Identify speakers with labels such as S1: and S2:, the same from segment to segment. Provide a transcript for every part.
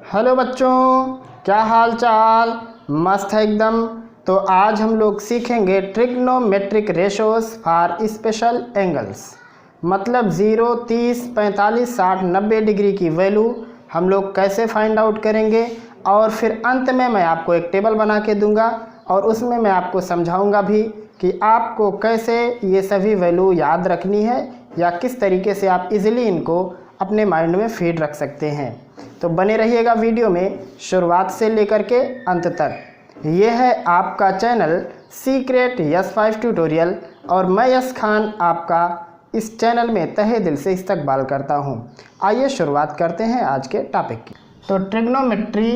S1: Hello बच्चों, क्या हाल चाल। मस्त है एकदम। तो आज हम लोग सीखेंगे trigonometric ratios for special angles. मतलब 0, 30, 45, 60, 90 डिग्री की वैल्यू हम लोग कैसे फाइंड आउट करेंगे। और फिर अंत में मैं आपको एक टेबल बना के दूंगा और उसमें मैं आपको समझाऊंगा भी कि आपको कैसे ये सभी वैल्यू याद रखनी है या किस तरीके से आप इजीली इनको अपने माइंड में फीड रख सकते हैं। तो बने रहिएगा वीडियो में शुरुआत से लेकर के अंत तक। ये है आपका चैनल सीक्रेट यस 5 ट्यूटोरियल और मैं यस खान आपका इस चैनल में तहे दिल से इस्तकबाल करता हूँ। आइए शुरुआत करते हैं आज के टॉपिक की। तो ट्रिग्नोमेट्री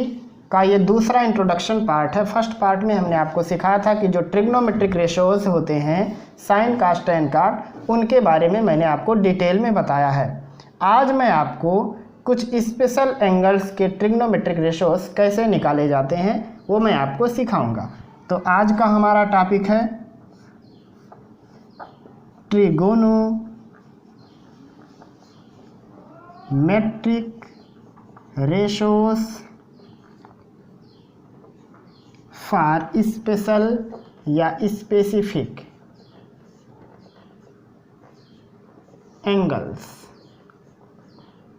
S1: का ये दूसरा इंट्रोडक्शन पार्ट है। फर्स्ट पार्ट में हमने आपको सिखाया था कि जो ट्रिग्नोमेट्रिक रेशोज होते हैं साइन कास्ट टैन काट, उनके बारे में मैंने आपको डिटेल में बताया है। आज मैं आपको कुछ स्पेशल एंगल्स के ट्रिग्नोमेट्रिक रेशोस कैसे निकाले जाते हैं वो मैं आपको सिखाऊंगा। तो आज का हमारा टॉपिक है ट्रिगोनोमेट्रिक रेशोस फॉर स्पेशल या स्पेसिफिक एंगल्स।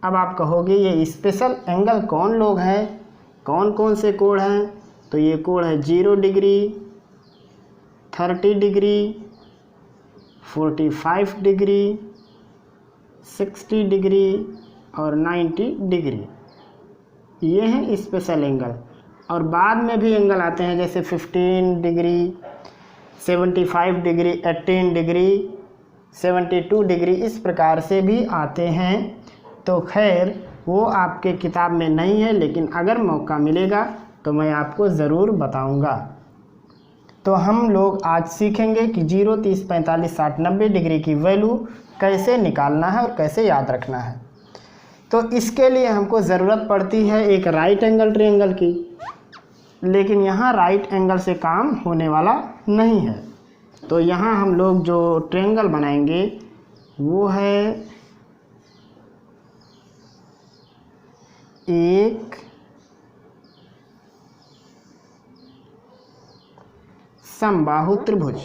S1: अब आप कहोगे ये स्पेशल एंगल कौन लोग हैं, कौन कौन से कोण हैं। तो ये कोण है 0 डिग्री, 30 डिग्री, 45 डिग्री, 60 डिग्री और 90 डिग्री। ये हैं स्पेशल एंगल। और बाद में भी एंगल आते हैं जैसे 15 डिग्री, 75 डिग्री, 18 डिग्री, 72 डिग्री, इस प्रकार से भी आते हैं। तो खैर वो आपके किताब में नहीं है, लेकिन अगर मौका मिलेगा तो मैं आपको ज़रूर बताऊंगा। तो हम लोग आज सीखेंगे कि 0, 30, 45, 60, 90 डिग्री की वैल्यू कैसे निकालना है और कैसे याद रखना है। तो इसके लिए हमको ज़रूरत पड़ती है एक राइट एंगल ट्रायंगल की, लेकिन यहाँ राइट एंगल से काम होने वाला नहीं है। तो यहाँ हम लोग जो ट्रायंगल बनाएंगे वो है एक समबाहु त्रिभुज।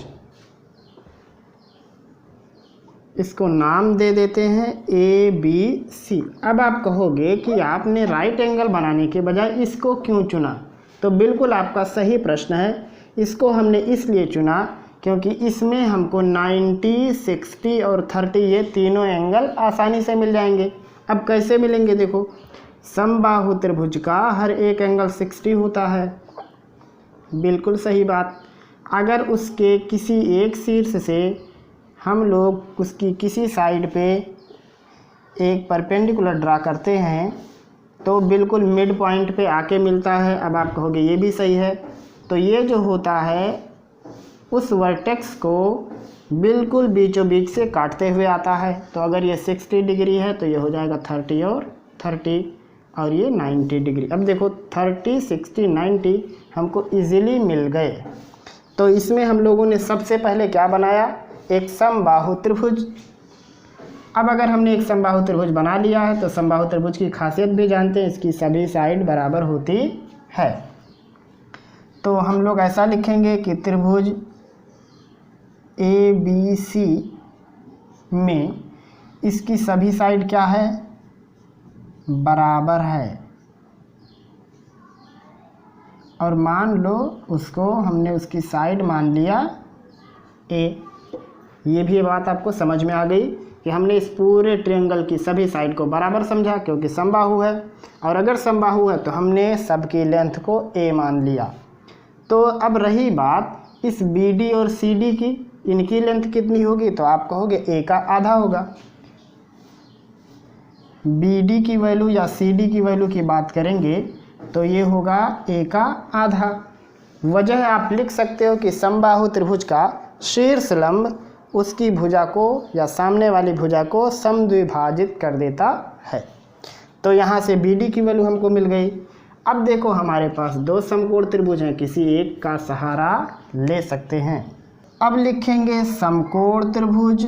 S1: इसको नाम दे देते हैं ABC। अब आप कहोगे कि आपने राइट एंगल बनाने के बजाय इसको क्यों चुना। तो बिल्कुल आपका सही प्रश्न है। इसको हमने इसलिए चुना क्योंकि इसमें हमको 90, 60 और 30 ये तीनों एंगल आसानी से मिल जाएंगे। अब कैसे मिलेंगे, देखो समबाहु त्रिभुज का हर एक एंगल 60 होता है। बिल्कुल सही बात। अगर उसके किसी एक शीर्ष से हम लोग उसकी किसी साइड पे एक परपेंडिकुलर ड्रा करते हैं तो बिल्कुल मिड पॉइंट पे आके मिलता है। अब आप कहोगे ये भी सही है। तो ये जो होता है उस वर्टेक्स को बिल्कुल बीचों बीच से काटते हुए आता है। तो अगर ये 60 डिग्री है तो ये हो जाएगा 30 और 30 और ये 90 डिग्री। अब देखो 30, 60, 90 हमको इजीली मिल गए। तो इसमें हम लोगों ने सबसे पहले क्या बनाया, एक समबाहु त्रिभुज। अब अगर हमने एक समबाहु त्रिभुज बना लिया है तो समबाहु त्रिभुज की खासियत भी जानते हैं, इसकी सभी साइड बराबर होती है। तो हम लोग ऐसा लिखेंगे कि त्रिभुज ABC में इसकी सभी साइड क्या है, बराबर है। और मान लो उसको हमने उसकी साइड मान लिया A। ये भी बात आपको समझ में आ गई कि हमने इस पूरे ट्रायंगल की सभी साइड को बराबर समझा क्योंकि समबाहु है। और अगर समबाहु है तो हमने सबकी लेंथ को A मान लिया। तो अब रही बात इस BD और CD की, इनकी लेंथ कितनी होगी। तो आप कहोगे A का आधा होगा। BD की वैल्यू या CD की वैल्यू की बात करेंगे तो ये होगा A का आधा। वजह आप लिख सकते हो कि समबाहु त्रिभुज का शीर्ष लंब उसकी भुजा को या सामने वाली भुजा को समद्विभाजित कर देता है। तो यहाँ से BD की वैल्यू हमको मिल गई। अब देखो हमारे पास दो समकोण त्रिभुज हैं, किसी एक का सहारा ले सकते हैं। अब लिखेंगे समकोण त्रिभुज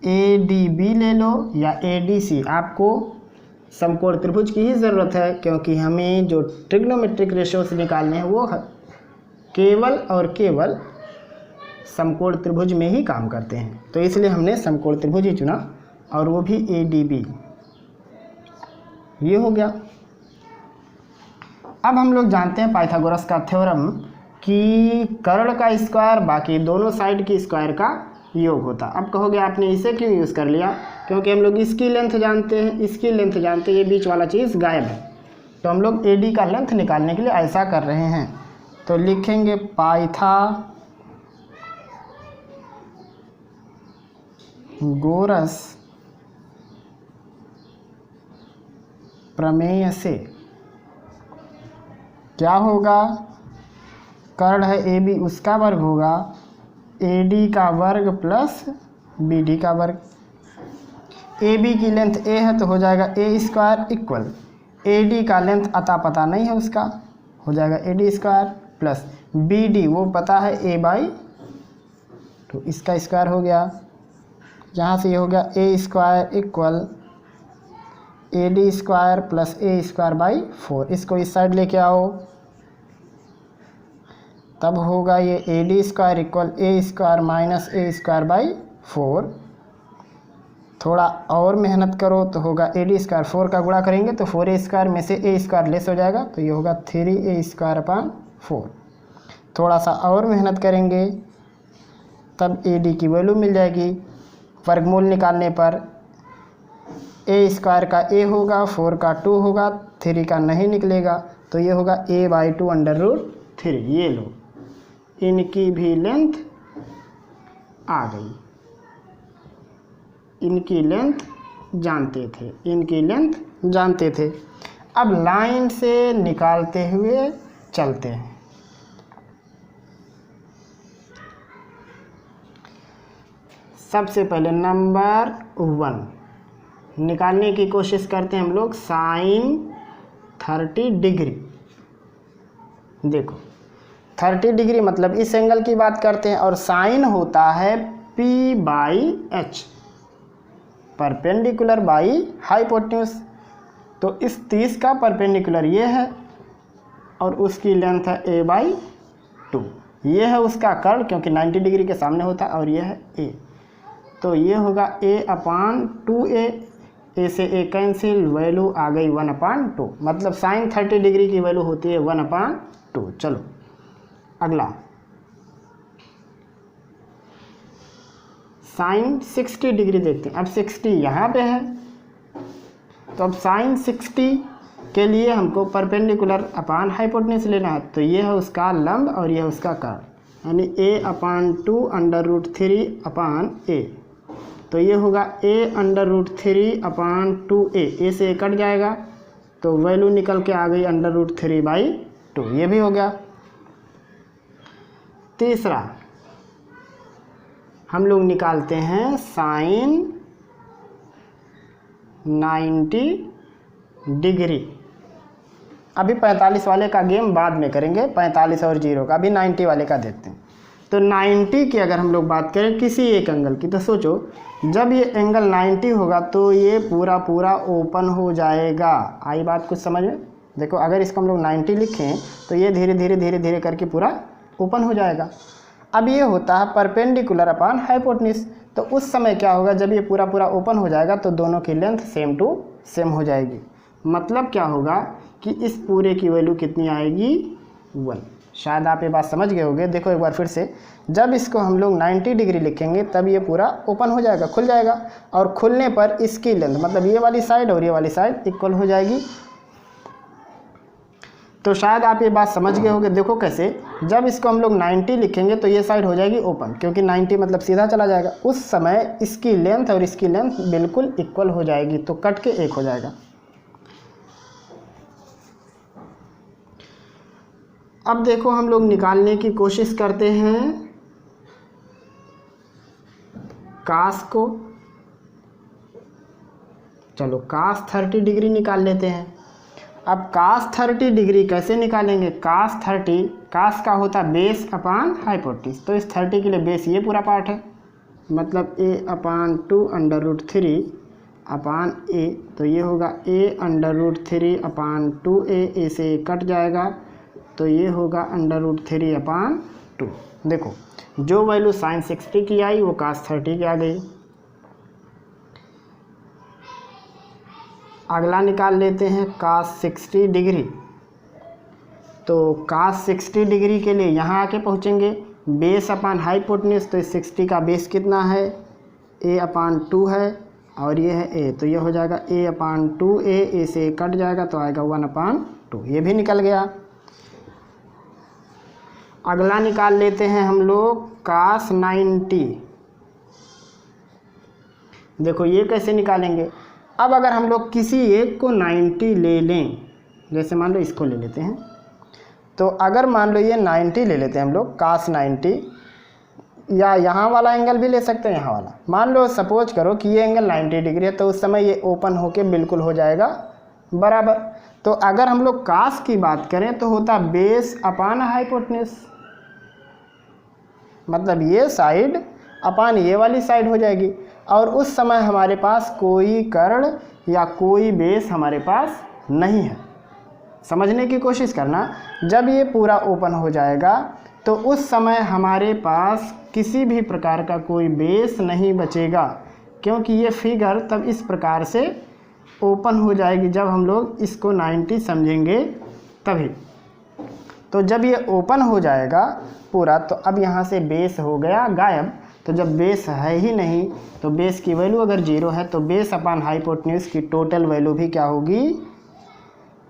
S1: ADB ले लो या ADC, आपको समकोण त्रिभुज की ही ज़रूरत है, क्योंकि हमें जो ट्रिग्नोमेट्रिक रेशियोज निकालने हैं वो केवल और केवल समकोण त्रिभुज में ही काम करते हैं। तो इसलिए हमने समकोण त्रिभुज ही चुना, और वो भी ADB। ये हो गया। अब हम लोग जानते हैं पाइथागोरस का थ्योरम कि कर्ण का स्क्वायर बाकी दोनों साइड की स्क्वायर का योग होता। अब कहोगे आपने इसे क्यों यूज़ कर लिया? क्योंकि हम लोग इसकी लेंथ जानते हैं, इसकी लेंथ जानते हैं, ये बीच वाला चीज़ गायब है। तो हम लोग AD का लेंथ निकालने के लिए ऐसा कर रहे हैं। तो लिखेंगे पाइथागोरस प्रमेय से क्या होगा, कर्ण है AB, उसका वर्ग होगा AD का वर्ग प्लस BD का वर्ग। AB की लेंथ A है तो हो जाएगा A स्क्वायर इक्वल AD का लेंथ अता पता नहीं है उसका, हो जाएगा AD स्क्वायर प्लस BD वो पता है A/2, तो इसका स्क्वायर हो गया। यहाँ से ये हो गया A square equal AD square plus A square by 4। इसको इस साइड लेके आओ, तब होगा ये AD square equal A square minus A square by 4। थोड़ा और मेहनत करो तो होगा AD स्क्वायर, 4 का गुणा करेंगे तो 4A स्क्वायर में से A स्क्वायर लेस हो जाएगा, तो ये होगा 3A स्क्वायर अपान 4। थोड़ा सा और मेहनत करेंगे तब AD की वैल्यू मिल जाएगी। वर्गमूल निकालने पर A स्क्वायर का A होगा, 4 का 2 होगा, 3 का नहीं निकलेगा, तो ये होगा A/2 √3। ये लो, इनकी भी लेंथ आ गई, इनकी लेंथ जानते थे, इनकी लेंथ जानते थे। अब लाइन से निकालते हुए चलते हैं। सबसे पहले नंबर 1 निकालने की कोशिश करते हैं हम लोग साइन 30 डिग्री। देखो 30 डिग्री मतलब इस एंगल की बात करते हैं, और साइन होता है P/H, परपेंडिकुलर बाई हाइपोटेन्यूज। तो इस 30 का परपेंडिकुलर ये है और उसकी लेंथ है A/2। ये है उसका कर्ण क्योंकि 90 डिग्री के सामने होता है, और ये है A, तो ये होगा A/2A। A से A कैंसिल, वैल्यू आ गई 1/2, मतलब साइन 30 डिग्री की वैल्यू होती है 1/2। चलो अगला साइन 60 डिग्री देखते हैं। अब 60 यहाँ पे है, तो अब साइन 60 के लिए हमको परपेंडिकुलर अपान हाइपोटेन्यूज लेना है, तो ये है उसका लंब और ये है उसका कर्ण, यानी A/2 √3/A। तो ये होगा A√3/2A। A से A कट जाएगा तो वैल्यू निकल के आ गई √3/2। ये भी हो गया। तीसरा हम लोग निकालते हैं साइन 90 डिग्री। अभी 45 वाले का गेम बाद में करेंगे, 45 और 0 का, अभी 90 वाले का देखते हैं। तो 90 की अगर हम लोग बात करें किसी एक एंगल की, तो सोचो जब ये एंगल 90 होगा तो ये पूरा पूरा ओपन हो जाएगा। आई बात कुछ समझ में? देखो अगर इसको हम लोग 90 लिखें तो ये धीरे धीरे धीरे धीरे करके पूरा ओपन हो जाएगा। अब ये होता है परपेंडिकुलर अपान हाइपोटेन्यूज, तो उस समय क्या होगा, जब ये पूरा पूरा ओपन हो जाएगा तो दोनों की लेंथ सेम टू सेम हो जाएगी। मतलब क्या होगा कि इस पूरे की वैल्यू कितनी आएगी, 1। शायद आप ये बात समझ गए होंगे। देखो एक बार फिर से, जब इसको हम लोग 90 डिग्री लिखेंगे तब ये पूरा ओपन हो जाएगा, खुल जाएगा, और खुलने पर इसकी लेंथ मतलब ये वाली साइड और ये वाली साइड इक्वल हो जाएगी। तो शायद आप ये बात समझ गए होंगे। देखो कैसे, जब इसको हम लोग 90 लिखेंगे तो ये साइड हो जाएगी ओपन, क्योंकि 90 मतलब सीधा चला जाएगा। उस समय इसकी लेंथ और इसकी लेंथ बिल्कुल इक्वल हो जाएगी, तो कट के एक हो जाएगा। अब देखो हम लोग निकालने की कोशिश करते हैं कास को। चलो कास 30 डिग्री निकाल लेते हैं। अब कास 30 डिग्री कैसे निकालेंगे? कास 30, कास का होता बेस अपान हाइपोटेन्यूज, तो इस 30 के लिए बेस ये पूरा पार्ट है, मतलब a/2√3 अपान a, तो ये होगा a√3/2a, a से कट जाएगा तो ये होगा √3/2। देखो जो वैल्यू sin 60 की आई वो cos 30 की आ गई। अगला निकाल लेते हैं cos 60 डिग्री। तो cos 60 डिग्री के लिए यहाँ आके पहुँचेंगे बेस अपान हाइपोटेन्यूज, तो इस 60 का बेस कितना है a/2 है और ये है a, तो ये हो जाएगा a/2a, a से कट जाएगा तो आएगा 1/2, ये भी निकल गया। अगला निकाल लेते हैं हम लोग cos 90। देखो ये कैसे निकालेंगे, अब अगर हम लोग किसी एक को 90 ले लें, जैसे मान लो इसको ले लेते हैं, तो अगर मान लो ये 90 ले लेते हैं हम लोग cos 90, या यहाँ वाला एंगल भी ले सकते हैं, यहाँ वाला मान लो सपोज करो कि ये एंगल 90 डिग्री है, तो उस समय ये ओपन होके बिल्कुल हो जाएगा बराबर। तो अगर हम लोग cos की बात करें तो होता बेस अपान हाइपोटेन्यूज, मतलब ये साइड अपान ये वाली साइड हो जाएगी, और उस समय हमारे पास कोई कर्ण या कोई बेस हमारे पास नहीं है। समझने की कोशिश करना, जब ये पूरा ओपन हो जाएगा तो उस समय हमारे पास किसी भी प्रकार का कोई बेस नहीं बचेगा, क्योंकि ये फिगर तब इस प्रकार से ओपन हो जाएगी जब हम लोग इसको 90 समझेंगे तभी। तो जब ये ओपन हो जाएगा पूरा, तो अब यहाँ से बेस हो गया गायब। तो जब बेस है ही नहीं तो बेस की वैल्यू अगर 0 है तो बेस अपान हाइपोटेन्यूज की टोटल वैल्यू भी क्या होगी,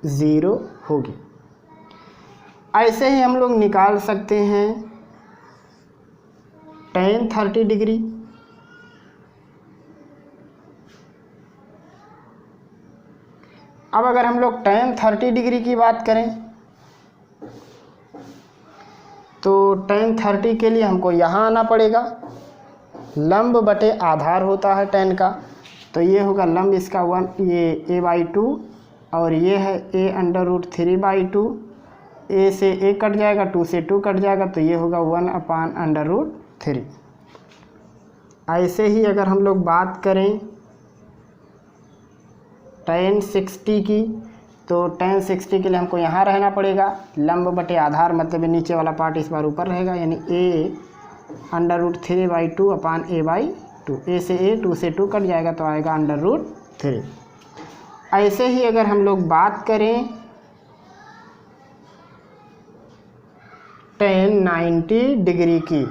S1: 0 होगी। ऐसे ही हम लोग निकाल सकते हैं tan 30 डिग्री। अब अगर हम लोग tan 30 डिग्री की बात करें तो tan 30 के लिए हमको यहाँ आना पड़ेगा, लंब बटे आधार होता है tan का, तो ये होगा लंब इसका 1, ये a/2 और ये है a√3/2, a से a कट जाएगा, 2 से 2 कट जाएगा, तो ये होगा 1/√3। ऐसे ही अगर हम लोग बात करें tan 60 की, तो tan 60 के लिए हमको यहाँ रहना पड़ेगा, लंब बटे आधार मतलब ये नीचे वाला पार्ट इस बार ऊपर रहेगा, यानी a√3/2 अपान a/2, a से a 2 से 2 कट जाएगा तो आएगा √3। ऐसे ही अगर हम लोग बात करें tan 90 डिग्री की,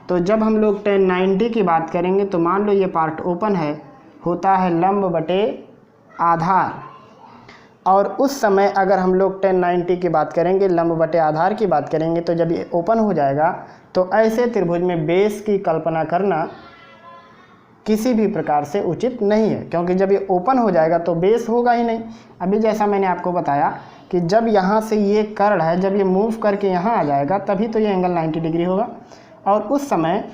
S1: तो जब हम लोग tan 90 की बात करेंगे तो मान लो ये पार्ट ओपन है, होता है लंब बटे आधार, और उस समय अगर हम लोग tan 90 की बात करेंगे, लंब बटे आधार की बात करेंगे, तो जब ये ओपन हो जाएगा तो ऐसे त्रिभुज में बेस की कल्पना करना किसी भी प्रकार से उचित नहीं है, क्योंकि जब ये ओपन हो जाएगा तो बेस होगा ही नहीं। अभी जैसा मैंने आपको बताया कि जब यहाँ से ये कर्ण है, जब ये मूव करके यहाँ आ जाएगा तभी तो ये एंगल 90 डिग्री होगा, और उस समय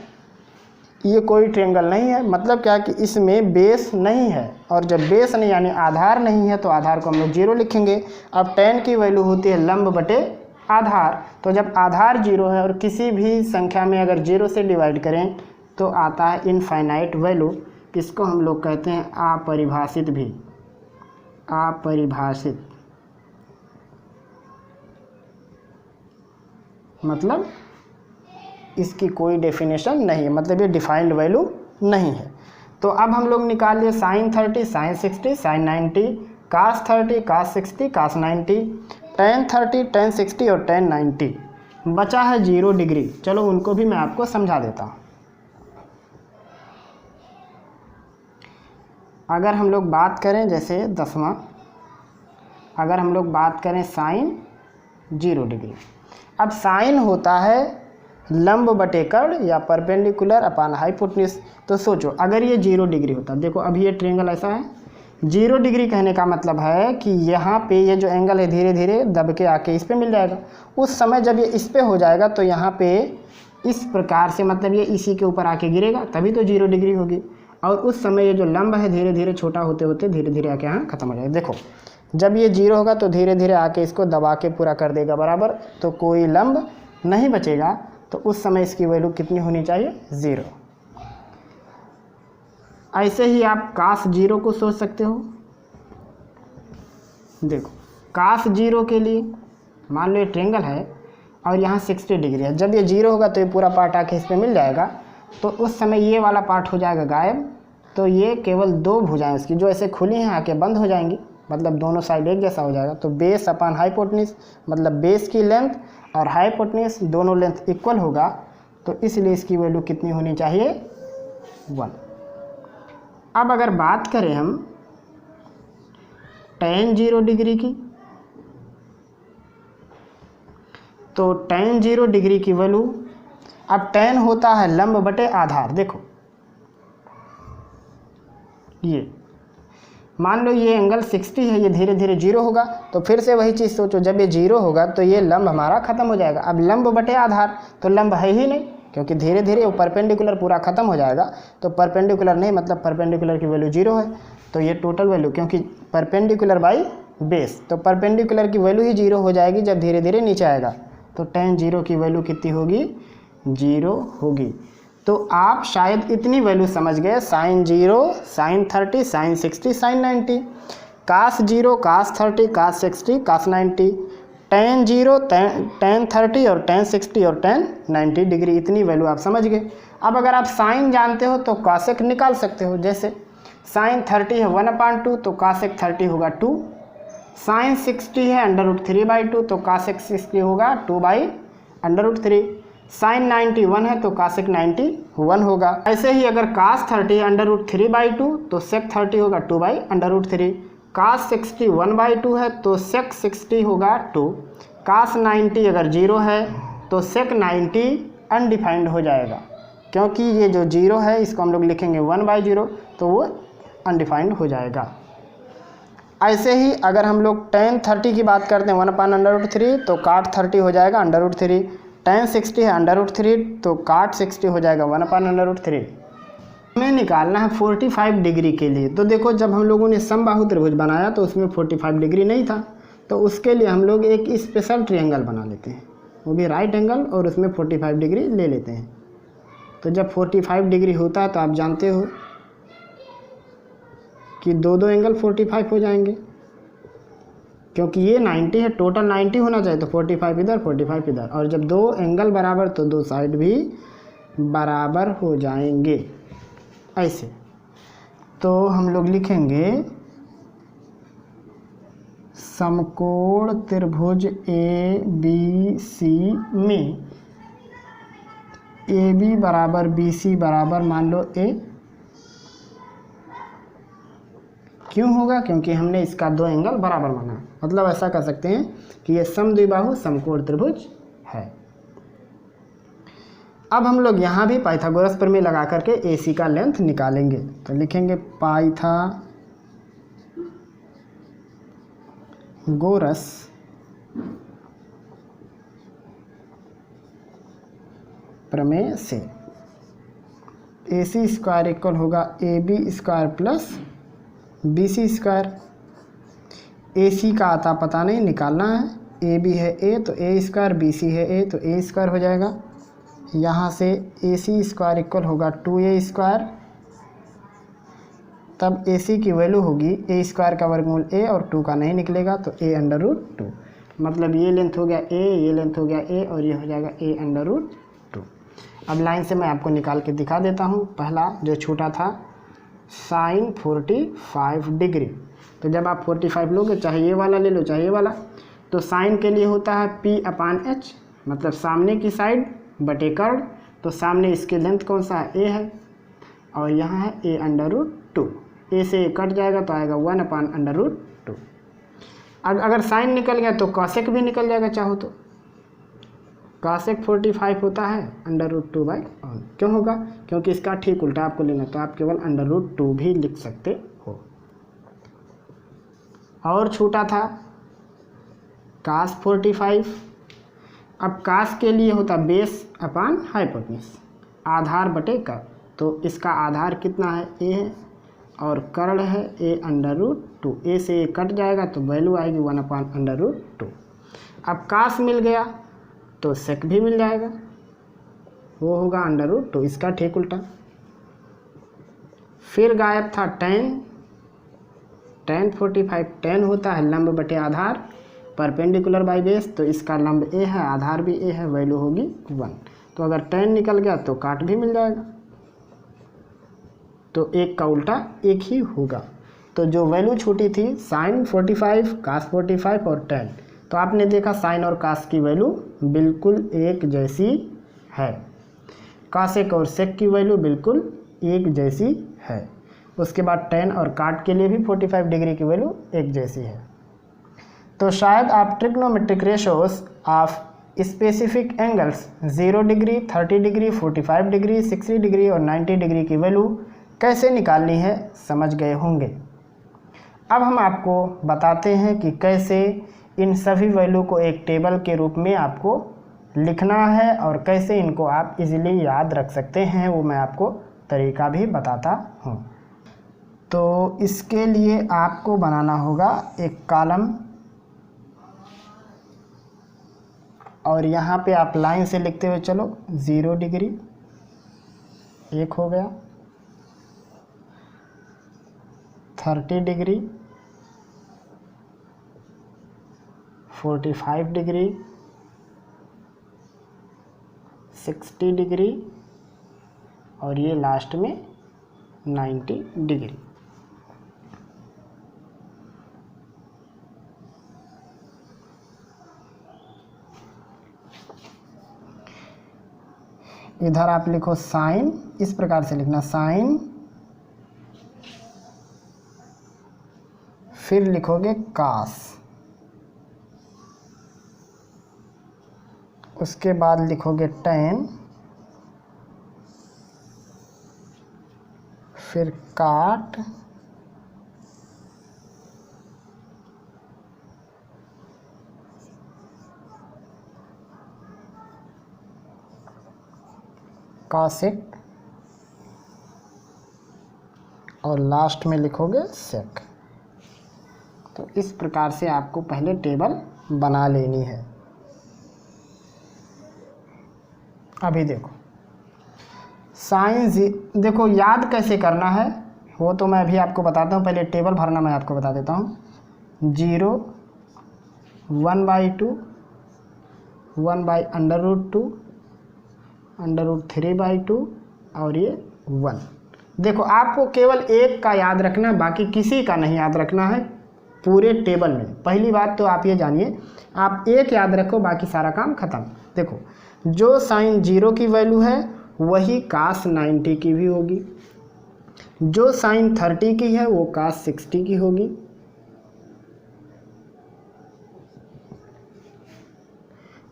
S1: ये कोई ट्रायंगल नहीं है, मतलब क्या कि इसमें बेस नहीं है, और जब बेस नहीं यानी आधार नहीं है तो आधार को हम लोग 0 लिखेंगे। अब tan की वैल्यू होती है लंब बटे आधार, तो जब आधार 0 है और किसी भी संख्या में अगर 0 से डिवाइड करें तो आता है इनफाइनाइट वैल्यू, इसको हम लोग कहते हैं अपरिभाषित भी, अपरिभाषित मतलब इसकी कोई डेफिनेशन नहीं है, मतलब ये डिफाइंड वैल्यू नहीं है। तो अब हम लोग निकाल लिए sin 30, sin 60, sin 90, cos 30, cos 60, cos 90, tan 30, tan 60 और tan 90। बचा है 0 डिग्री, चलो उनको भी मैं आपको समझा देता हूँ। अगर हम लोग बात करें जैसे 10वां, अगर हम लोग बात करें sin 0 डिग्री, अब साइन होता है लंब बटे कर्ण या परपेंडिकुलर अपान हाइपोटेन्यूज। तो सोचो अगर ये 0 डिग्री होता, देखो अभी ये ट्रायंगल ऐसा है, 0 डिग्री कहने का मतलब है कि यहाँ पे ये जो एंगल है धीरे धीरे दब के आके इस पे मिल जाएगा। उस समय जब ये इस पे हो जाएगा तो यहाँ पे इस प्रकार से, मतलब ये इसी के ऊपर आके गिरेगा, तभी तो 0 डिग्री होगी। और उस समय ये जो लंब है धीरे धीरे छोटा होते होते धीरे धीरे आके यहाँ खत्म हो जाएगा। देखो जब ये 0 होगा तो धीरे धीरे आके इसको दबा के पूरा कर देगा बराबर, तो कोई लंब नहीं बचेगा। तो उस समय इसकी वैल्यू कितनी होनी चाहिए, 0। ऐसे ही आप cos 0 को सोच सकते हो। देखो cos 0 के लिए मान लो ये ट्रायंगल है और यहाँ 60 डिग्री है। जब ये 0 होगा तो ये पूरा पार्ट आके इस पर मिल जाएगा, तो उस समय ये वाला पार्ट हो जाएगा गायब। तो ये केवल दो भुजाएं उसकी जो ऐसे खुली हैं आके बंद हो जाएंगी, मतलब दोनों साइड एक जैसा हो जाएगा। तो बेस अपॉन हाइपोटेन्यूज, मतलब बेस की लेंथ और हाइपोटेन्यूज दोनों लेंथ इक्वल होगा, तो इसलिए इसकी वैल्यू कितनी होनी चाहिए, 1। अब अगर बात करें हम tan 0 डिग्री की, तो tan 0 डिग्री की वैल्यू, अब tan होता है लंब बटे आधार। देखो ये मान लो ये एंगल 60 है, ये धीरे धीरे 0 होगा, तो फिर से वही चीज़ सोचो, जब ये 0 होगा तो ये लंब हमारा ख़त्म हो जाएगा। अब लंब बटे आधार, तो लंब है ही नहीं, क्योंकि धीरे धीरे वो परपेंडिकुलर पूरा ख़त्म हो जाएगा। तो परपेंडिकुलर नहीं, मतलब परपेंडिकुलर की वैल्यू 0 है, तो ये टोटल वैल्यू, क्योंकि परपेंडिकुलर बाई बेस, तो परपेंडिकुलर की वैल्यू ही 0 हो जाएगी जब धीरे धीरे नीचे आएगा। तो tan 0 की वैल्यू कितनी होगी, 0 होगी। तो आप शायद इतनी वैल्यू समझ गए, sin 0 sin 30 sin 60 sin 90, cos 0 cos 30 cos 60 cos 90, tan 0 tan 30 और tan 60 और tan 90 डिग्री, इतनी वैल्यू आप समझ गए। अब अगर आप साइन जानते हो तो cosec निकाल सकते हो। जैसे sin 30 है 1/2, तो cosec 30 होगा 2। sin 60 है √3/2, तो cosec 60 होगा 2/√3। sin 91 है तो cosec 91 होगा। ऐसे ही अगर cos 30 है √3/2, तो sec 30 होगा 2/√3। cos 60 1/2 है तो sec 60 होगा 2। cos 90 अगर 0 है तो sec 90 अनडिफाइंड हो जाएगा, क्योंकि ये जो 0 है इसको हम लोग लिखेंगे 1/0, तो वो अनडिफाइंड हो जाएगा। ऐसे ही अगर हम लोग tan 30 की बात करते हैं 1/√3, तो cot 30 हो जाएगा √3। tan 60 है √3, तो cot 60 हो जाएगा 1/√3। हमें निकालना है 45 डिग्री के लिए। तो देखो जब हम लोगों ने समबाहु त्रिभुज बनाया तो उसमें 45 डिग्री नहीं था, तो उसके लिए हम लोग एक स्पेशल ट्रायंगल बना लेते हैं, वो भी राइट एंगल, और उसमें 45 डिग्री ले लेते हैं। तो जब 45 डिग्री होता है तो आप जानते हो कि दो एंगल 45 हो जाएंगे, क्योंकि ये 90 है, टोटल 90 होना चाहिए, तो 45 इधर 45 इधर, और जब दो एंगल बराबर तो दो साइड भी बराबर हो जाएंगे ऐसे। तो हम लोग लिखेंगे समकोण त्रिभुज ABC में AB बराबर BC बराबर मान लो A। क्यों होगा, क्योंकि हमने इसका दो एंगल बराबर माना, मतलब ऐसा कर सकते हैं कि ये समद्विबाहु समकोण त्रिभुज है। अब हम लोग यहाँ भी पाइथागोरस प्रमेय लगा करके AC का लेंथ निकालेंगे। तो लिखेंगे पाइथागोरस प्रमेय से AC स्क्वायर इक्वल होगा AB square plus BC square. AC का आता पता नहीं, निकालना है। AB है A तो A स्क्वायर, BC है A तो A स्क्वायर हो जाएगा। यहाँ से AC स्क्वायर इक्वल होगा 2A स्क्वायर, तब AC की वैल्यू होगी A स्क्वायर का वर्गमूल A, और 2 का नहीं निकलेगा तो A√2, मतलब ये लेंथ हो गया A, ये लेंथ हो गया A, और ये हो जाएगा A√2। अब लाइन से मैं आपको निकाल के दिखा देता हूँ। पहला जो छोटा था sin 45 डिग्री, तो जब आप 45 लोगे, चाहे ये वाला ले लो चाहे ये वाला, तो साइन के लिए होता है P/H, मतलब सामने की साइड बटे कर्ण। तो सामने इसकी लेंथ कौन सा है, A है, और यहाँ है A√2। A से A कट जाएगा तो आएगा 1/√2। अब अगर साइन निकल गया तो कॉसेक भी निकल जाएगा चाहो तो। cosec 45 होता है √2/1। क्यों होगा, क्योंकि इसका ठीक उल्टा आपको लेना, तो आप केवल √2 भी लिख सकते हो। और छोटा था cos 45। अब cos के लिए होता बेस अपॉन हाइपोटेन्यूज, आधार बटे कर्ण। तो इसका आधार कितना है, A है, और कर्ण है A√2। A से A कट जाएगा तो वैल्यू आएगी 1/√2। अब cos मिल गया तो sec भी मिल जाएगा, वो होगा √2, इसका ठीक उल्टा। फिर गायब था tan 45 tan होता है लंब बटे आधार परपेंडिकुलर बाई बेस, तो इसका लंब a है, आधार भी a है, वैल्यू होगी 1। तो अगर tan निकल गया तो काट भी मिल जाएगा, तो एक का उल्टा एक ही होगा। तो जो वैल्यू छूटी थी sin 45 cos 45 और tan, तो आपने देखा sin और cos की वैल्यू बिल्कुल एक जैसी है, cosec और sec की वैल्यू बिल्कुल एक जैसी है। उसके बाद tan और cot के लिए भी 45 डिग्री की वैल्यू एक जैसी है। तो शायद आप trigonometric ratios of specific angles 0 degree, 30 degree, 45 degree, 60 degree और 90 डिग्री की वैल्यू कैसे निकालनी है समझ गए होंगे। अब हम आपको बताते हैं कि कैसे इन सभी वैल्यू को एक टेबल के रूप में आपको लिखना है और कैसे इनको आप इजीली याद रख सकते हैं, वो मैं आपको तरीका भी बताता हूँ। तो इसके लिए आपको बनाना होगा एक कॉलम, और यहाँ पे आप लाइन से लिखते हुए चलो 0 डिग्री एक हो गया, 30 डिग्री, 45 डिग्री, 60 डिग्री और ये लास्ट में 90 डिग्री। इधर आप लिखो साइन, इस प्रकार से लिखना साइन, फिर लिखोगे कास, उसके बाद लिखोगे टेन, फिर काट, कॉसेक और लास्ट में लिखोगे सेक। तो इस प्रकार से आपको पहले टेबल बना लेनी है। अभी देखो साइन देखो याद कैसे करना है वो तो मैं अभी आपको बताता हूँ, पहले टेबल भरना मैं आपको बता देता हूँ। 0 1/2 1/√2 √3/2 और ये 1। देखो आपको केवल एक का याद रखना, बाकी किसी का नहीं याद रखना है पूरे टेबल में। पहली बात तो आप ये जानिए, आप एक याद रखो बाकी सारा काम खत्म। देखो जो साइन 0 की वैल्यू है वही cos 90 की भी होगी, जो साइन 30 की है वो cos 60 की होगी,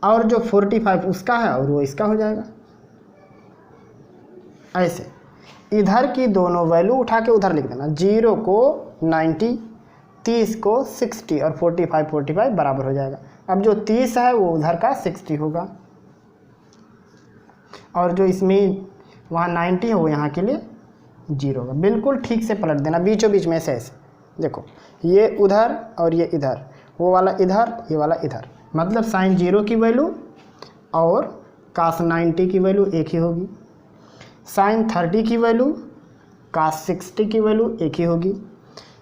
S1: और जो 45 उसका है और वो इसका हो जाएगा। ऐसे इधर की दोनों वैल्यू उठा के उधर लिख देना, 0 को 90, 30 को 60 और 45 बराबर हो जाएगा। अब जो 30 है वो उधर का 60 होगा और जो इसमें वहाँ 90 है वो यहाँ के लिए 0 होगा। बिल्कुल ठीक से पलट देना बीचों बीच में से ऐसे। देखो ये उधर और ये इधर, वो वाला इधर, ये वाला इधर, मतलब साइन 0 की वैल्यू और cos 90 की वैल्यू एक ही होगी, साइन 30 की वैल्यू cos 60 की वैल्यू एक ही होगी,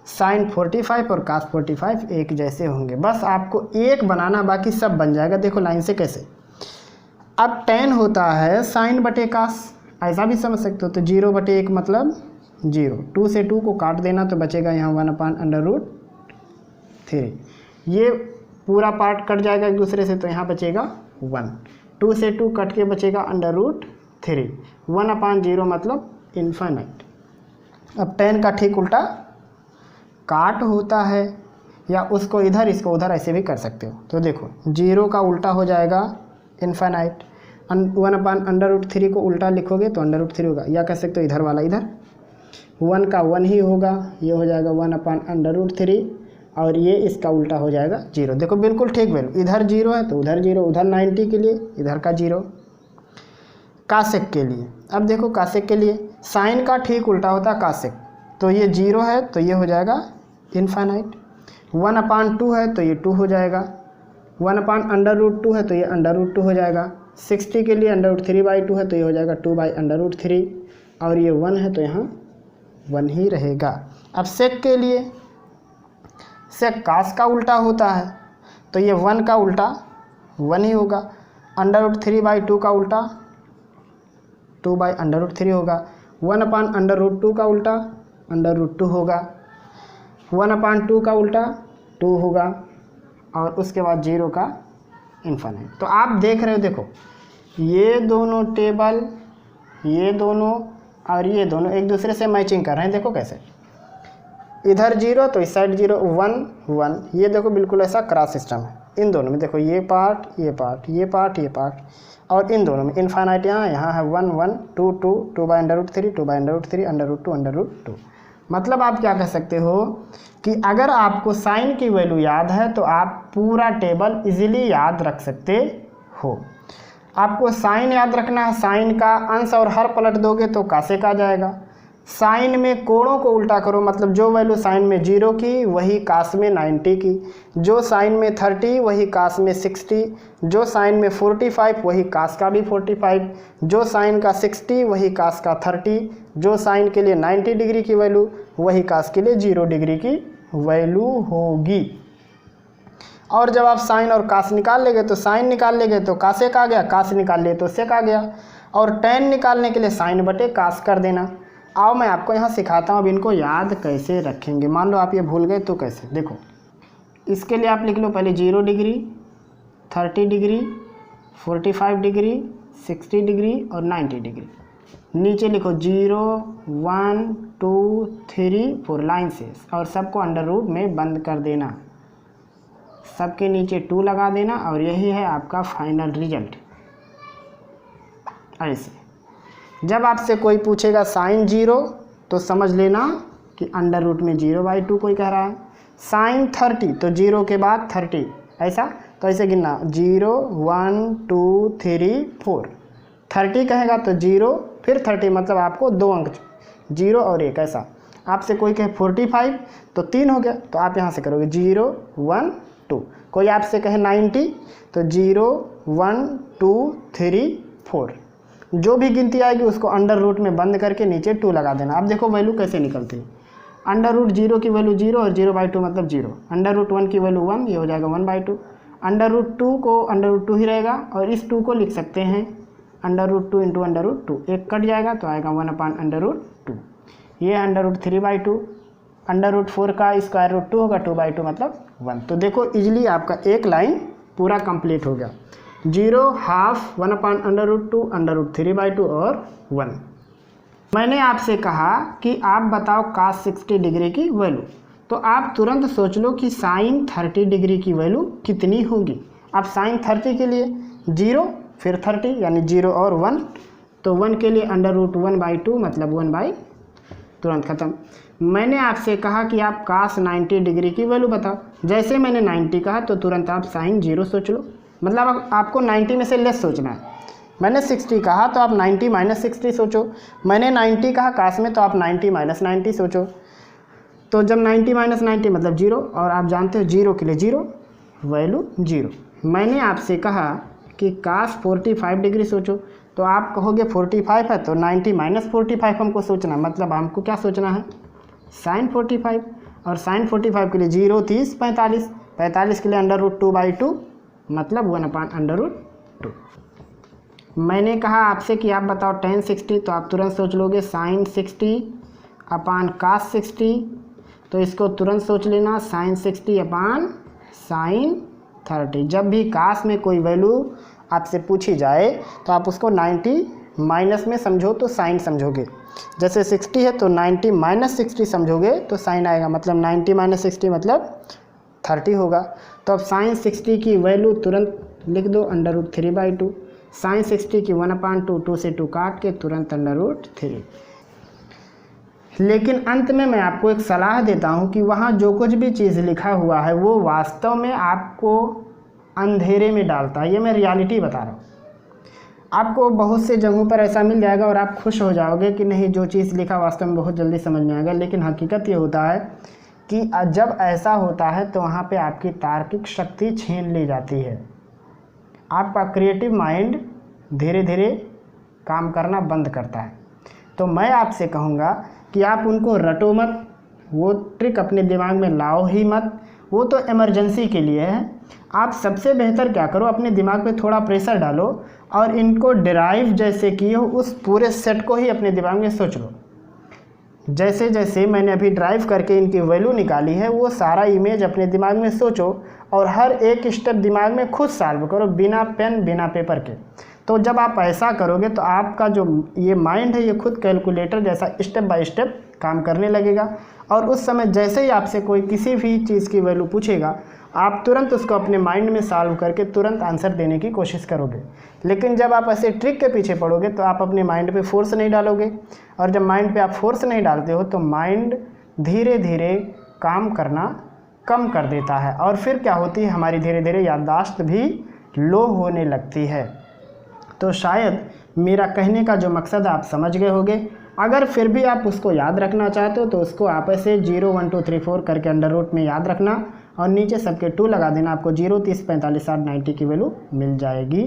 S1: साइन 45 और cos 45 एक जैसे होंगे। बस आपको एक बनाना, बाकी सब बन जाएगा। देखो लाइन से कैसे, अब tan होता है साइन बटे cos, ऐसा भी समझ सकते हो। तो 0/1 मतलब 0, 2 से 2 को काट देना तो बचेगा यहाँ 1/√3। ये पूरा पार्ट कट जाएगा एक दूसरे से, तो यहाँ बचेगा 1, 2 से 2 कट के बचेगा √3, 1/0 मतलब इन्फिनिट। अब tan का ठीक उल्टा काट होता है, या उसको इधर इसको उधर ऐसे भी कर सकते हो। तो देखो 0 का उल्टा हो जाएगा इन्फिनिट, 1/√3 को उल्टा लिखोगे तो √3 होगा, या कह सकते हो इधर वाला इधर 1 का 1 ही होगा, ये हो जाएगा 1/√3 और ये इसका उल्टा हो जाएगा 0। देखो बिल्कुल ठीक वैल्यू, इधर 0 है तो उधर 0, उधर 90 के लिए इधर का 0। कासेक के लिए, अब देखो कासेक के लिए साइन का ठीक उल्टा होता है कासेक, तो ये 0 है तो ये हो जाएगा इन्फिनिट, 1/2 है तो ये 2 हो जाएगा, 1/√2 है तो ये √2 हो जाएगा, 60 के लिए √3/2 है तो ये हो जाएगा 2/√3 और ये 1 है तो यहाँ 1 ही रहेगा। अब सेक के लिए, सेक कास का उल्टा होता है, तो ये 1 का उल्टा 1 ही होगा। √3/2 का उल्टा 2/√3 होगा। 1/√2 का उल्टा √2 होगा। 1/2 का उल्टा 2 होगा, और उसके बाद 0 का इन्फिनिट। तो आप देख रहे हो, देखो ये दोनों टेबल, ये दोनों और ये दोनों एक दूसरे से मैचिंग कर रहे हैं। देखो कैसे, इधर 0 तो इस साइड 0, 1 1, ये देखो बिल्कुल ऐसा क्रॉस सिस्टम है इन दोनों में। देखो ये पार्ट, ये पार्ट, ये पार्ट, ये पार्ट, और इन दोनों में इन्फिनिट यहाँ है 1 1 2 2 2/√3 2/√3 √2 मतलब आप क्या कह सकते हो कि अगर आपको साइन की वैल्यू याद है तो आप पूरा टेबल इजीली याद रख सकते हो। आपको साइन याद रखना है, साइन का अंश और हर पलट दोगे तो कासेक आ जाएगा। साइन में कोणों को उल्टा करो, मतलब जो वैल्यू साइन में 0 की वही कास में 90 की, जो साइन में 30 वही कास में 60, जो साइन में 45 वही कास का भी 45, जो साइन का 60 वही कास का 30, जो साइन के लिए 90 डिग्री की वैल्यू वही कास के लिए 0 डिग्री की वैल्यू होगी। और जब आप साइन और कास निकाल लेंगे तो साइन निकाल लेंगे तो कासेक आ गया, कास निकाल लिए तो सेक आ गया, और tan निकालने के लिए साइन बटे कास कर देना। आओ मैं आपको यहाँ सिखाता हूँ अब इनको याद कैसे रखेंगे। मान लो आप ये भूल गए तो कैसे, देखो इसके लिए आप लिख लो पहले 0 डिग्री, 30 डिग्री, 45 डिग्री, 60 डिग्री और 90 डिग्री। नीचे लिखो 0 1 2 3 4 लाइन से, और सबको अंडर रूट में बंद कर देना, सबके नीचे 2 लगा देना, और यही है आपका फाइनल रिजल्ट। ऐसे जब आपसे कोई पूछेगा साइन 0 तो समझ लेना कि अंडर रूट में 0/2 कोई कह रहा है। साइन 30 तो 0 के बाद 30, ऐसा तो ऐसे गिनना 0 1 2 3 4, 30 कहेगा तो 0 फिर 30, मतलब आपको 2 अंक 0 और 1। ऐसा आपसे कोई कहे 45 तो 3 हो गया, तो आप यहाँ से करोगे 0 1 2। कोई आपसे कहे 90 तो 0 1 2 3 4, जो भी गिनती आएगी उसको अंडर रूट में बंद करके नीचे 2 लगा देना। अब देखो वैल्यू कैसे निकलती है। अंडर रूट 0 की वैल्यू 0 और 0/2 मतलब 0। अंडर रूट 1 की वैल्यू 1, ये हो जाएगा 1/2। अंडर रूट 2 को अंडर रूट 2 ही रहेगा, और इस 2 को लिख सकते हैं under root 2 into under root 2, एक कट जाएगा तो आएगा 1/√2। ये अंडर रूट 3/2, अंडर रूट 4 का स्क्वायर रूट 2 होगा 2/2 मतलब 1। तो देखो इजली आपका एक लाइन पूरा कंप्लीट हो गया। 0 हाफ 1/√2 अंडर रूट 3/2 और 1। मैंने आपसे कहा कि आप बताओ cos 60 डिग्री की वैल्यू, तो आप तुरंत सोच लो कि साइन 30 डिग्री की वैल्यू कितनी होगी। अब साइन 30 के लिए 0 फिर 30 यानी 0 और 1, तो 1 के लिए अंडर रूट 1/2 मतलब 1/, तुरंत ख़त्म। मैंने आपसे कहा कि आप cos 90 डिग्री की वैल्यू बताओ, जैसे मैंने 90 कहा तो तुरंत आप साइन 0 सोच लो, मतलब आपको 90 में से लेस सोचना है। मैंने 60 कहा तो आप 90 - 60 सोचो, मैंने 90 कहा कास में तो आप 90 - 90 सोचो। तो जब 90 - 90 मतलब 0, और आप जानते हो 0 के लिए 0 वैल्यू 0। मैंने आपसे कहा कि cos 45 डिग्री सोचो, तो आप कहोगे 45 है तो 90 - 45 हमको सोचना, मतलब हमको क्या सोचना है साइन 45, और साइन 45 के लिए 0 30 45, 45 के लिए अंडर रूट 2/2 मतलब 1/√2। मैंने कहा आपसे कि आप बताओ tan 60, तो आप तुरंत सोच लोगे साइन 60 अपान cos 60, तो इसको तुरंत सोच लेना साइन 60 अपान साइन 30। जब भी कास में कोई वैल्यू आपसे पूछी जाए तो आप उसको 90 माइनस में समझो तो साइन समझोगे, जैसे 60 है तो 90 - 60 समझोगे तो साइन आएगा, मतलब 90 - 60 मतलब 30 होगा। तो अब साइन 60 की वैल्यू तुरंत लिख दो अंडर रूट 3/2, साइन 60 की 1/2, 2 से 2 काट के तुरंत अंडर रूट 3। लेकिन अंत में मैं आपको एक सलाह देता हूँ कि वहाँ जो कुछ भी चीज़ लिखा हुआ है वो वास्तव में आपको अंधेरे में डालता है। ये मैं रियलिटी बता रहा हूँ, आपको बहुत से जगहों पर ऐसा मिल जाएगा और आप खुश हो जाओगे कि नहीं जो चीज़ लिखा वास्तव में बहुत जल्दी समझ में आएगा। लेकिन हकीकत ये होता है कि जब ऐसा होता है तो वहाँ पे आपकी तार्किक शक्ति छीन ली जाती है, आपका क्रिएटिव माइंड धीरे धीरे काम करना बंद करता है। तो मैं आपसे कहूँगा कि आप उनको रटो मत, वो ट्रिक अपने दिमाग में लाओ ही मत, वो तो इमरजेंसी के लिए है। आप सबसे बेहतर क्या करो, अपने दिमाग पे थोड़ा प्रेशर डालो और इनको डिराइव जैसे किए हो उस पूरे सेट को ही अपने दिमाग में सोच लो। जैसे जैसे मैंने अभी ड्राइव करके इनकी वैल्यू निकाली है, वो सारा इमेज अपने दिमाग में सोचो और हर एक स्टेप दिमाग में खुद सॉल्व करो, बिना पेन बिना पेपर के। तो जब आप ऐसा करोगे तो आपका जो ये माइंड है ये खुद कैलकुलेटर जैसा स्टेप बाय स्टेप काम करने लगेगा, और उस समय जैसे ही आपसे कोई किसी भी चीज़ की वैल्यू पूछेगा आप तुरंत उसको अपने माइंड में सॉल्व करके तुरंत आंसर देने की कोशिश करोगे। लेकिन जब आप ऐसे ट्रिक के पीछे पड़ोगे तो आप अपने माइंड पे फोर्स नहीं डालोगे, और जब माइंड पे आप फोर्स नहीं डालते हो तो माइंड धीरे धीरे काम करना कम कर देता है, और फिर क्या होती है, हमारी धीरे धीरे याददाश्त भी लो होने लगती है। तो शायद मेरा कहने का जो मकसद आप समझ गए होंगे। अगर फिर भी आप उसको याद रखना चाहते हो तो उसको आप ऐसे 0 1 2 3 4 करके अंडर रूट में याद रखना और नीचे सबके 2 लगा देना, आपको 0 30 45 60 90 की वैल्यू मिल जाएगी।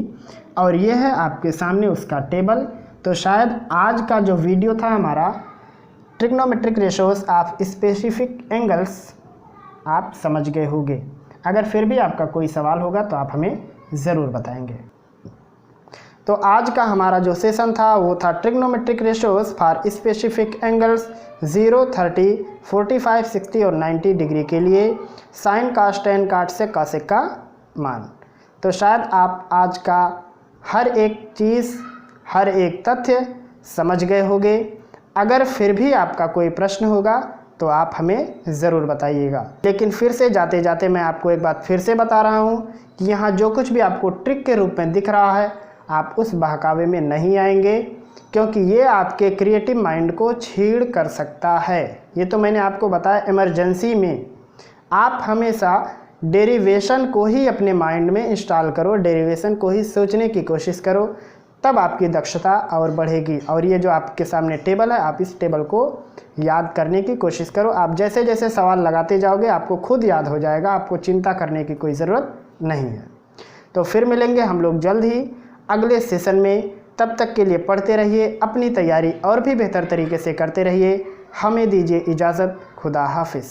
S1: और ये है आपके सामने उसका टेबल। तो शायद आज का जो वीडियो था हमारा trigonometric ratios of specific angles आप समझ गए होंगे। अगर फिर भी आपका कोई सवाल होगा तो आप हमें ज़रूर बताएंगे। तो आज का हमारा जो सेशन था वो था trigonometric ratios for specific angles 0 30 45 60 और 90 डिग्री के लिए साइन कास टेन काट से कासेक का मान। तो शायद आप आज का हर एक चीज़ हर एक तथ्य समझ गए होंगे। अगर फिर भी आपका कोई प्रश्न होगा तो आप हमें ज़रूर बताइएगा। लेकिन फिर से जाते जाते मैं आपको एक बात फिर से बता रहा हूँ कि यहाँ जो कुछ भी आपको ट्रिक के रूप में दिख रहा है आप उस बहकावे में नहीं आएंगे, क्योंकि ये आपके क्रिएटिव माइंड को छीड़ कर सकता है। ये तो मैंने आपको बताया इमरजेंसी में। आप हमेशा डेरिवेशन को ही अपने माइंड में इंस्टॉल करो, डेरिवेशन को ही सोचने की कोशिश करो, तब आपकी दक्षता और बढ़ेगी। और ये जो आपके सामने टेबल है आप इस टेबल को याद करने की कोशिश करो। आप जैसे जैसे सवाल लगाते जाओगे आपको खुद याद हो जाएगा, आपको चिंता करने की कोई ज़रूरत नहीं है। तो फिर मिलेंगे हम लोग जल्द ही अगले सेशन में। तब तक के लिए पढ़ते रहिए, अपनी तैयारी और भी बेहतर तरीके से करते रहिए। हमें दीजिए इजाज़त। खुदा हाफिज़।